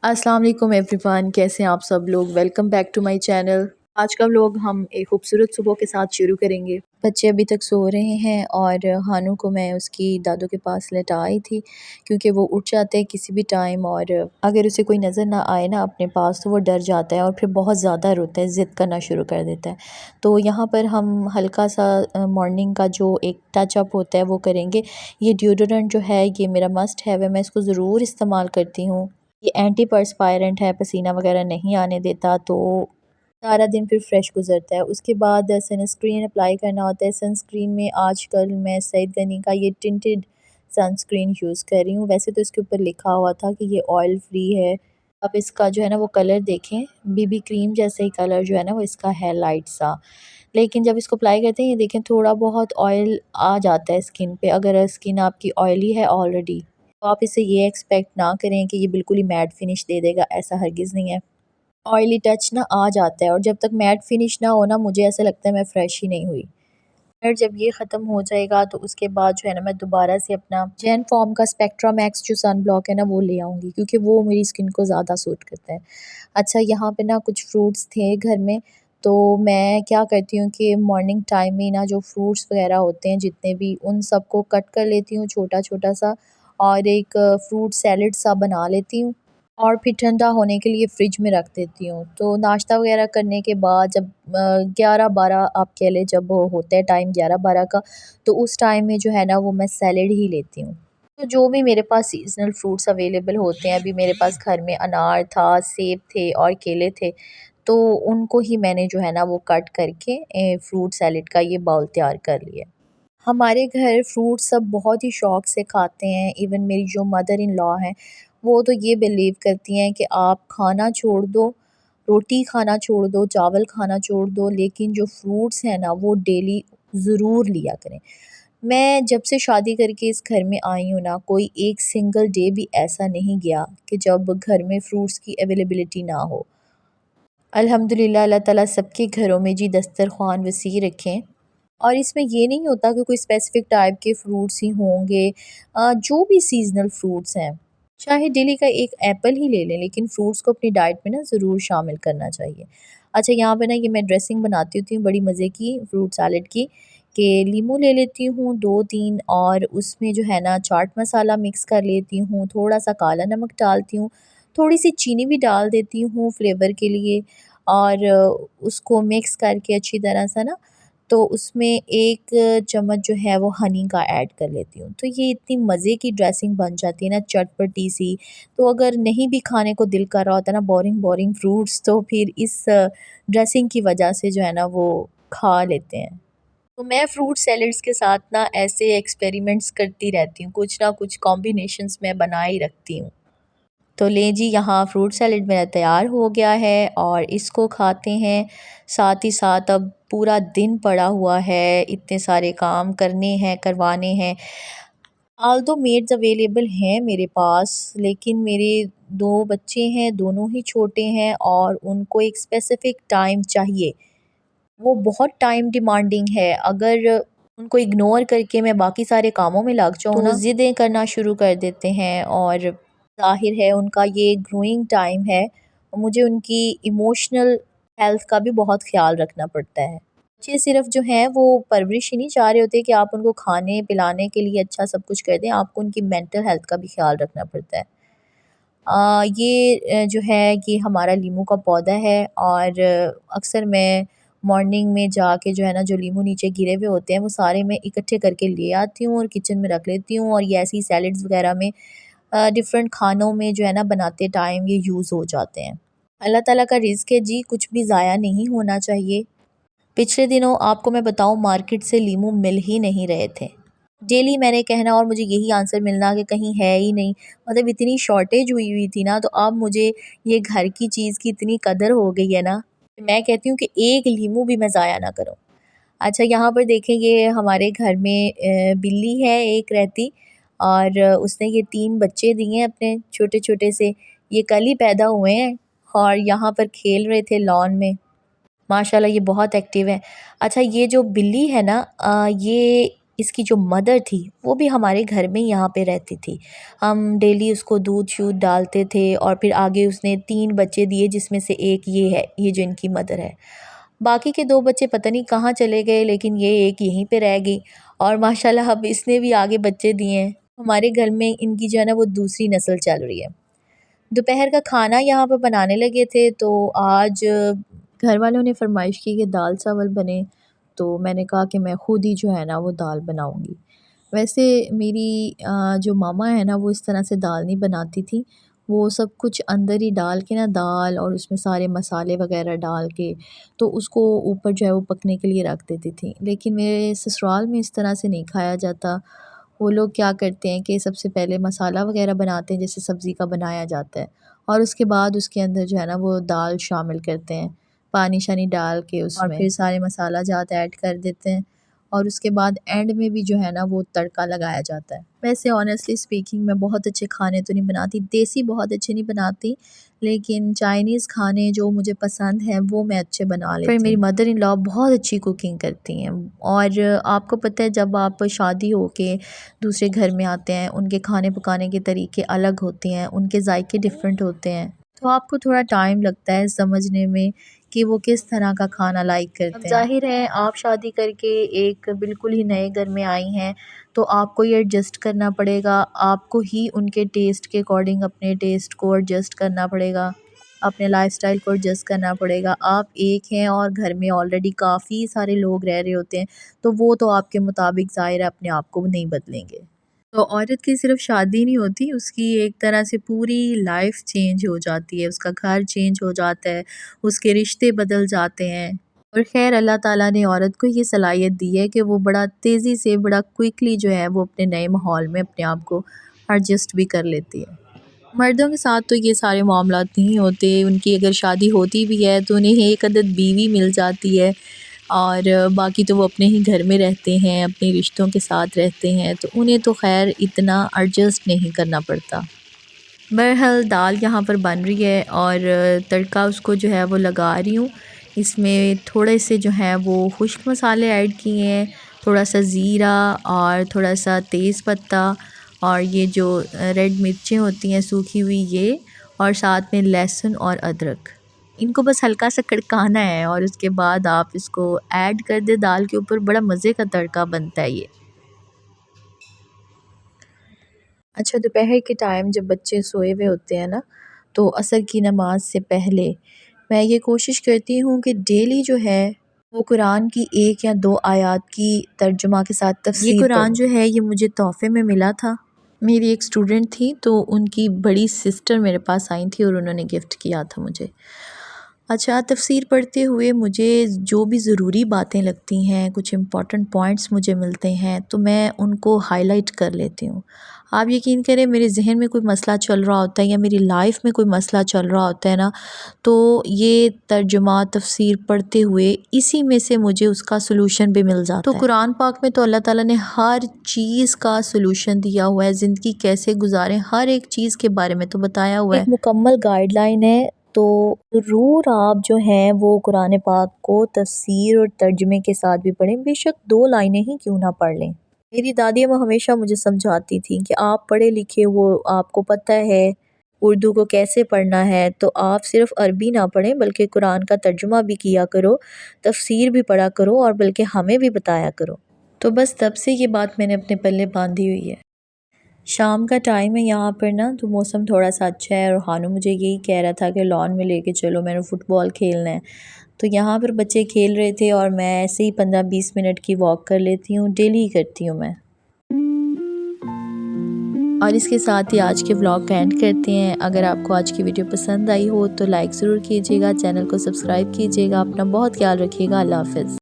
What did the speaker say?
अस्सलाम वालेकुम एवरीवन, कैसे हैं आप सब लोग। Welcome back to my channel. आज का व्लॉग हम एक खूबसूरत सुबह के साथ शुरू करेंगे। बच्चे अभी तक सो रहे हैं और हानू को मैं उसकी दादू के पास लेटा आई थी क्योंकि वो उठ जाते हैं किसी भी टाइम और अगर उसे कोई नज़र ना आए ना अपने पास तो वो डर जाता है और फिर बहुत ज़्यादा रोता है, ज़िद करना शुरू कर देता है। तो यहाँ पर हम हल्का सा मॉर्निंग का जो एक टच अप होता है वो करेंगे। ये डिओडोरेंट जो है ये मेरा मस्ट है, मैं इसको ज़रूर इस्तेमाल करती हूँ। ये एंटी पर्सपायरेंट है, पसीना वगैरह नहीं आने देता, तो सारा दिन फिर फ्रेश गुजरता है। उसके बाद सनस्क्रीन अप्लाई करना होता है। सनस्क्रीन में आजकल मैं सईद गनी का ये टिंटेड सनस्क्रीन यूज़ कर रही हूँ। वैसे तो इसके ऊपर लिखा हुआ था कि ये ऑयल फ्री है। अब इसका जो है ना वो कलर देखें, बीबी क्रीम जैसे ही कलर जो है ना वो इसका है, लाइट सा। लेकिन जब इसको अप्लाई करते हैं ये देखें थोड़ा बहुत ऑयल आ जाता है स्किन पे। अगर स्किन आपकी ऑयली है ऑलरेडी तो आप इससे ये एक्सपेक्ट ना करें कि ये बिल्कुल ही मैट फिनिश दे देगा, ऐसा हरगिज़ नहीं है। ऑयली टच ना आ जाता है और जब तक मैट फिनिश ना हो ना मुझे ऐसा लगता है मैं फ़्रेश ही नहीं हुई। फिर जब ये ख़त्म हो जाएगा तो उसके बाद जो है ना मैं दोबारा से अपना जैन फॉर्म का स्पेक्ट्रा मैक्स जो सन ब्लॉक है ना वो ले आऊँगी क्योंकि वो मेरी स्किन को ज़्यादा सूट करता है। अच्छा, यहाँ पे ना कुछ फ्रूट्स थे घर में, तो मैं क्या करती हूँ कि मॉर्निंग टाइम में ना जो फ्रूट्स वगैरह होते हैं जितने भी उन सबको कट कर लेती हूँ छोटा-छोटा सा और एक फ्रूट सैलेड सा बना लेती हूँ और फिर ठंडा होने के लिए फ्रिज में रख देती हूँ। तो नाश्ता वगैरह करने के बाद जब 11-12 आप कह लें, जब वो होता है टाइम 11-12 का, तो उस टाइम में जो है ना वो मैं सैलेड ही लेती हूँ। तो जो भी मेरे पास सीज़नल फ्रूट्स अवेलेबल होते हैं, अभी मेरे पास घर में अनार था, सेब थे और केले थे, तो उनको ही मैंने जो है ना वो कट करके फ्रूट सैलेड का ये बाउल तैयार कर लिया। हमारे घर फ्रूट सब बहुत ही शौक़ से खाते हैं। इवन मेरी जो मदर इन लॉ हैं, वो तो ये बिलीव करती हैं कि आप खाना छोड़ दो, रोटी खाना छोड़ दो, चावल खाना छोड़ दो, लेकिन जो फ्रूट्स हैं ना वो डेली ज़रूर लिया करें। मैं जब से शादी करके इस घर में आई हूँ ना, कोई एक सिंगल डे भी ऐसा नहीं गया कि जब घर में फ्रूट्स की अवेलेबिलिटी ना हो। अल्हम्दुलिल्लाह, अल्लाह ताला सबके घरों में जी दस्तरख़्वान वसी रखें। और इसमें ये नहीं होता कि कोई स्पेसिफ़िक टाइप के फ्रूट्स ही होंगे। जो भी सीज़नल फ्रूट्स हैं, चाहे डेली का एक एप्पल ही ले लें, लेकिन फ्रूट्स को अपनी डाइट में ना ज़रूर शामिल करना चाहिए। अच्छा, यहाँ पे ना ये मैं ड्रेसिंग बनाती होती हूँ बड़ी मज़े की फ्रूट सैलेड की, कि लीमू ले लेती हूँ 2-3 और उसमें जो है ना चाट मसाला मिक्स कर लेती हूँ, थोड़ा-सा काला नमक डालती हूँ, थोड़ी-सी चीनी भी डाल देती हूँ फ्लेवर के लिए और उसको मिक्स करके अच्छी तरह से ना, तो उसमें 1 चम्मच जो है वो हनी का ऐड कर लेती हूँ। तो ये इतनी मज़े की ड्रेसिंग बन जाती है ना, चटपटी सी। तो अगर नहीं भी खाने को दिल कर रहा होता है ना बोरिंग-बोरिंग फ्रूट्स, तो फिर इस ड्रेसिंग की वजह से जो है ना वो खा लेते हैं। तो मैं फ्रूट सैलेड्स के साथ ना ऐसे एक्सपेरिमेंट्स करती रहती हूँ, कुछ ना कुछ कॉम्बिनेशंस मैं बना ही रखती हूँ। तो लें जी, यहाँ फ्रूट सैलेड मेरा तैयार हो गया है और इसको खाते हैं। साथ ही साथ अब पूरा दिन पड़ा हुआ है, इतने सारे काम करने हैं, करवाने हैं। ऑल्दो मेड्स अवेलेबल हैं मेरे पास, लेकिन मेरे 2 बच्चे हैं, दोनों ही छोटे हैं और उनको एक स्पेसिफ़िक टाइम चाहिए। वो बहुत टाइम डिमांडिंग है। अगर उनको इग्नोर करके मैं बाकी सारे कामों में लग जाऊँ ना, तो ज़िदें करना शुरू कर देते हैं और ज़ाहिर है उनका ये ग्रोइंग टाइम है। मुझे उनकी इमोशनल हेल्थ का भी बहुत ख़्याल रखना पड़ता है। बच्चे सिर्फ़ जो हैं वो परवरिश ही नहीं चाह रहे होते कि आप उनको खाने-पिलाने के लिए अच्छा सब कुछ कर दें, आपको उनकी मेंटल हेल्थ का भी ख़्याल रखना पड़ता है। ये जो है ये हमारा लीमू का पौधा है और अक्सर मैं मॉर्निंग में जाके जो है ना जो लीमू नीचे गिरे हुए होते हैं वो सारे मैं इकट्ठे करके ले आती हूँ और किचन में रख लेती हूँ और ये ऐसी सैलेड्स वगैरह में डिफ़रेंट खानों में जो है ना बनाते टाइम ये यूज़ हो जाते हैं। अल्लाह ताला का रिज़्क है जी, कुछ भी ज़ाया नहीं होना चाहिए। पिछले दिनों आपको मैं बताऊँ मार्केट से लीमू मिल ही नहीं रहे थे। डेली मैंने कहना और मुझे यही आंसर मिलना कि कहीं है ही नहीं। मतलब इतनी शॉर्टेज हुई हुई थी ना, तो अब मुझे ये घर की चीज़ की इतनी कदर हो गई है ना, मैं कहती हूँ कि एक लीमू भी मैं ज़ाया ना करूँ। अच्छा, यहाँ पर देखें ये हमारे घर में बिल्ली है एक रहती और उसने ये 3 बच्चे दिए हैं अपने छोटे-छोटे से। ये कल ही पैदा हुए हैं और यहाँ पर खेल रहे थे लॉन में। माशाल्लाह ये बहुत एक्टिव है। अच्छा, ये जो बिल्ली है ना, ये इसकी जो मदर थी वो भी हमारे घर में यहाँ पे रहती थी। हम डेली उसको दूध शूध डालते थे और फिर आगे उसने 3 बच्चे दिए, जिसमें से एक ये है, ये जो इनकी मदर है। बाकी के 2 बच्चे पता नहीं कहाँ चले गए, लेकिन ये एक यहीं पे रह गई और माशाल्लाह अब इसने भी आगे बच्चे दिए हैं। हमारे घर में इनकी जो है ना वो दूसरी नस्ल चल रही है। दोपहर का खाना यहाँ पे बनाने लगे थे, तो आज घर वालों ने फरमाइश की कि दाल चावल बने, तो मैंने कहा कि मैं ख़ुद ही जो है ना वो दाल बनाऊँगी। वैसे मेरी जो मामा है ना वो इस तरह से दाल नहीं बनाती थी। वो सब कुछ अंदर ही डाल के ना, दाल और उसमें सारे मसाले वग़ैरह डाल के, तो उसको ऊपर जो है वो पकने के लिए रख देती थी। लेकिन मेरे ससुराल में इस तरह से नहीं खाया जाता। वो लोग क्या करते हैं कि सबसे पहले मसाला वग़ैरह बनाते हैं जैसे सब्ज़ी का बनाया जाता है, और उसके बाद उसके अंदर जो है ना वो दाल शामिल करते हैं, पानी शानी डाल के उसमें, और फिर सारे मसाला जात ऐड कर देते हैं, और उसके बाद एंड में भी जो है ना वो तड़का लगाया जाता है। वैसे ऑनेस्टली स्पीकिंग मैं बहुत अच्छे खाने तो नहीं बनाती, देसी बहुत अच्छे नहीं बनाती, लेकिन चाइनीज़ खाने जो मुझे पसंद हैं वो मैं अच्छे बना लेती हूँ। फिर मेरी मदर इन लॉ बहुत अच्छी कुकिंग करती हैं, और आपको पता है जब आप शादी हो के दूसरे घर में आते हैं, उनके खाने पकाने के तरीके अलग होते हैं, उनके जायके डिफरेंट होते हैं, तो आपको थोड़ा टाइम लगता है समझने में कि वो किस तरह का खाना लाइक करते हैं। ज़ाहिर है आप शादी करके एक बिल्कुल ही नए घर में आई हैं, तो आपको ये एडजस्ट करना पड़ेगा, आपको ही उनके टेस्ट के अकॉर्डिंग अपने टेस्ट को एडजस्ट करना पड़ेगा, अपने लाइफस्टाइल को एडजस्ट करना पड़ेगा। आप एक हैं और घर में ऑलरेडी काफ़ी सारे लोग रह रहे होते हैं, तो वो तो आपके मुताबिक ज़ाहिर है अपने आप को नहीं बदलेंगे। तो औरत की सिर्फ शादी नहीं होती, उसकी एक तरह से पूरी लाइफ चेंज हो जाती है, उसका घर चेंज हो जाता है, उसके रिश्ते बदल जाते हैं। और ख़ैर अल्लाह ताला ने औरत को ये सलाहियत दी है कि वो बड़ा तेज़ी से, बड़ा क्विकली जो है वो अपने नए माहौल में अपने आप को एडजस्ट भी कर लेती है। मर्दों के साथ तो ये सारे मामलात नहीं होते, उनकी अगर शादी होती भी है तो उन्हें एक अदद बीवी मिल जाती है, और बाकी तो वो अपने ही घर में रहते हैं, अपने रिश्तों के साथ रहते हैं, तो उन्हें तो ख़ैर इतना एडजस्ट नहीं करना पड़ता। बहरहाल दाल यहाँ पर बन रही है और तड़का उसको जो है वो लगा रही हूँ। इसमें थोड़े से जो हैं वो खुश्क मसाले ऐड किए हैं, थोड़ा सा ज़ीरा और थोड़ा सा तेज़ पत्ता, और ये जो रेड मिर्चें होती हैं सूखी हुई ये, और साथ में लहसुन और अदरक। इनको बस हल्का सा कड़काना है और उसके बाद आप इसको ऐड कर दें दाल के ऊपर। बड़ा मज़े का तड़का बनता है ये। अच्छा, दोपहर के टाइम जब बच्चे सोए हुए होते हैं ना, तो असर की नमाज से पहले मैं ये कोशिश करती हूँ कि डेली जो है वो कुरान की 1 या 2 आयत की तर्जुमा के साथ तफसीर पढूँ। ये कुरान जो है ये मुझे तोहफ़े में मिला था। मेरी एक स्टूडेंट थी, तो उनकी बड़ी सिस्टर मेरे पास आई थी और उन्होंने गिफ्ट किया था मुझे। अच्छा, तफसीर पढ़ते हुए मुझे जो भी ज़रूरी बातें लगती हैं, कुछ इम्पॉर्टेंट पॉइंट्स मुझे मिलते हैं, तो मैं उनको हाईलाइट कर लेती हूँ। आप यकीन करें, मेरे ज़हन में कोई मसला चल रहा होता है या मेरी लाइफ में कोई मसला चल रहा होता है ना, तो ये तर्जुमा तफसीर पढ़ते हुए इसी में से मुझे उसका सलूशन भी मिल जाता है। तो कुरान पाक में तो अल्लाह ताला ने हर चीज़ का सलूशन दिया हुआ है, ज़िंदगी कैसे गुजारें हर एक चीज़ के बारे में तो बताया हुआ है। एक मुकम्मल गाइडलाइन है, तो ज़रूर आप जो हैं वो कुरान पाक को तफसीर और तर्जुमे के साथ भी पढ़ें, बेशक 2 लाइनें ही क्यों ना पढ़ लें। मेरी दादी अम्मा हमेशा मुझे समझाती थी कि आप पढ़े लिखे हो, आपको पता है उर्दू को कैसे पढ़ना है, तो आप सिर्फ़ अरबी ना पढ़ें बल्कि कुरान का तर्जुमा भी किया करो, तफसीर भी पढ़ा करो और बल्कि हमें भी बताया करो। तो बस तब से ये बात मैंने अपने पल्ले बांधी हुई है। शाम का टाइम है यहाँ पर ना, तो मौसम थोड़ा सा अच्छा है, और हानू मुझे यही कह रहा था कि लॉन में लेके चलो, मैंने फ़ुटबॉल खेलना है। तो यहाँ पर बच्चे खेल रहे थे और मैं ऐसे ही 15-20 मिनट की वॉक कर लेती हूँ, डेली ही करती हूँ मैं। और इसके साथ ही आज के व्लॉग का एंड करते हैं। अगर आपको आज की वीडियो पसंद आई हो तो लाइक ज़रूर कीजिएगा, चैनल को सब्सक्राइब कीजिएगा। अपना बहुत ख्याल रखिएगा। अल्लाह हाफ़िज़।